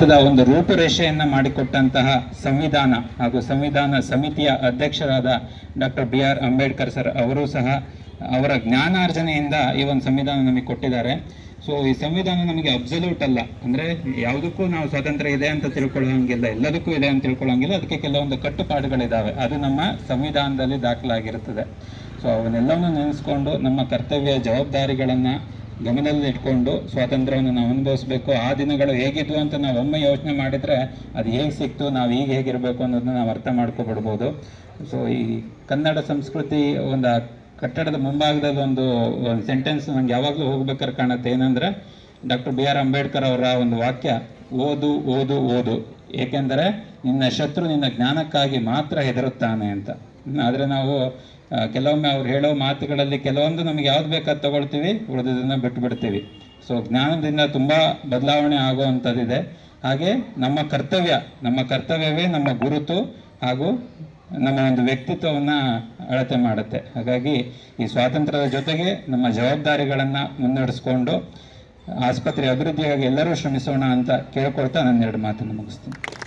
ಒಂದು ರೂಪುರೇಷೆಯನ್ನ ಮಾಡಿಕೊಟ್ಟಂತಹ ಸಂವಿಧಾನ ಹಾಗೂ ಸಂವಿಧಾನ ಸಮಿತಿಯ ಅಧ್ಯಕ್ಷರಾದ ಡಾಕ್ಟರ್ BR ಅಂಬೇಡ್ಕರ್ ಸರ್ ಅವರು ಸಹ ಅವರ ಜ್ಞಾನಾರ್ಜನೆಯಿಂದ ಈ ಒಂದು ಸಂವಿಧಾನ ನಮಗೆ ಕೊಟ್ಟಿದ್ದಾರೆ. ಸೊ ಈ ಸಂವಿಧಾನ ನಮಗೆ ಅಬ್ಸಲ್ಯೂಟ್ ಅಲ್ಲ, ಅಂದರೆ ಯಾವುದಕ್ಕೂ ನಾವು ಸ್ವಾತಂತ್ರ್ಯ ಇದೆ ಅಂತ ತಿಳ್ಕೊಳ್ಳೋಂಗಿಲ್ಲ, ಎಲ್ಲದಕ್ಕೂ ಇದೆ ಅಂತ ತಿಳ್ಕೊಳ್ಳೋಂಗಿಲ್ಲ. ಅದಕ್ಕೆ ಕೆಲವೊಂದು ಕಟ್ಟುಪಾಡುಗಳಿದ್ದಾವೆ, ಅದು ನಮ್ಮ ಸಂವಿಧಾನದಲ್ಲಿ ದಾಖಲಾಗಿರುತ್ತದೆ. ಸೊ ಅವನ್ನೆಲ್ಲವನ್ನೂ ನೆನೆಸ್ಕೊಂಡು ನಮ್ಮ ಕರ್ತವ್ಯ ಜವಾಬ್ದಾರಿಗಳನ್ನು ಗಮನದಲ್ಲಿ ಇಟ್ಕೊಂಡು ಸ್ವಾತಂತ್ರ್ಯವನ್ನು ನಾವು ಅನುಭವಿಸಬೇಕು. ಆ ದಿನಗಳು ಹೇಗಿದ್ವು ಅಂತ ನಾವು ಒಮ್ಮೆ ಯೋಚನೆ ಮಾಡಿದರೆ ಅದು ಹೇಗೆ ಸಿಕ್ತು, ನಾವು ಈಗ ಹೇಗಿರಬೇಕು ಅನ್ನೋದನ್ನ ನಾವು ಅರ್ಥ ಮಾಡ್ಕೊಬಿಡ್ಬೋದು. ಸೊ ಈ ಕನ್ನಡ ಸಂಸ್ಕೃತಿ ಒಂದು ಕಟ್ಟಡದ ಮುಂಭಾಗದಲ್ಲಿ ಒಂದು ಸೆಂಟೆನ್ಸ್ ನಂಗೆ ಯಾವಾಗಲೂ ಹೋಗ್ಬೇಕಾದ್ರೆ ಕಾಣುತ್ತೆ. ಏನಂದರೆ ಡಾಕ್ಟರ್ BR ಅಂಬೇಡ್ಕರ್ ಅವರ ಒಂದು ವಾಕ್ಯ, ಓದು ಓದು ಓದು, ಏಕೆಂದರೆ ನಿನ್ನ ಶತ್ರು ನಿನ್ನ ಜ್ಞಾನಕ್ಕಾಗಿ ಮಾತ್ರ ಹೆದರುತ್ತಾನೆ ಅಂತ. ಆದರೆ ನಾವು ಕೆಲವೊಮ್ಮೆ ಅವ್ರು ಹೇಳೋ ಮಾತುಗಳಲ್ಲಿ ಕೆಲವೊಂದು ನಮಗೆ ಯಾವ್ದು ಬೇಕಾದ್ ತಗೊಳ್ತೀವಿ, ಉಳಿದದನ್ನು ಬಿಟ್ಟು ಬಿಡ್ತೀವಿ. ಸೊ ಜ್ಞಾನದಿಂದ ತುಂಬ ಬದಲಾವಣೆ ಆಗುವಂಥದ್ದಿದೆ. ಹಾಗೆ ನಮ್ಮ ಕರ್ತವ್ಯವೇ ನಮ್ಮ ಗುರುತು ಹಾಗೂ ನಮ್ಮ ಒಂದು ವ್ಯಕ್ತಿತ್ವವನ್ನು ಅಳತೆ ಮಾಡುತ್ತೆ. ಹಾಗಾಗಿ ಈ ಸ್ವಾತಂತ್ರ್ಯದ ಜೊತೆಗೆ ನಮ್ಮ ಜವಾಬ್ದಾರಿಗಳನ್ನು ಮುನ್ನಡೆಸ್ಕೊಂಡು ಆಸ್ಪತ್ರೆ ಅಭಿವೃದ್ಧಿಯಾಗಿ ಎಲ್ಲರೂ ಶ್ರಮಿಸೋಣ ಅಂತ ಕೇಳ್ಕೊಳ್ತಾ ನನ್ನ ಎರಡು ಮಾತನ್ನು ಮುಗಿಸ್ತೀನಿ.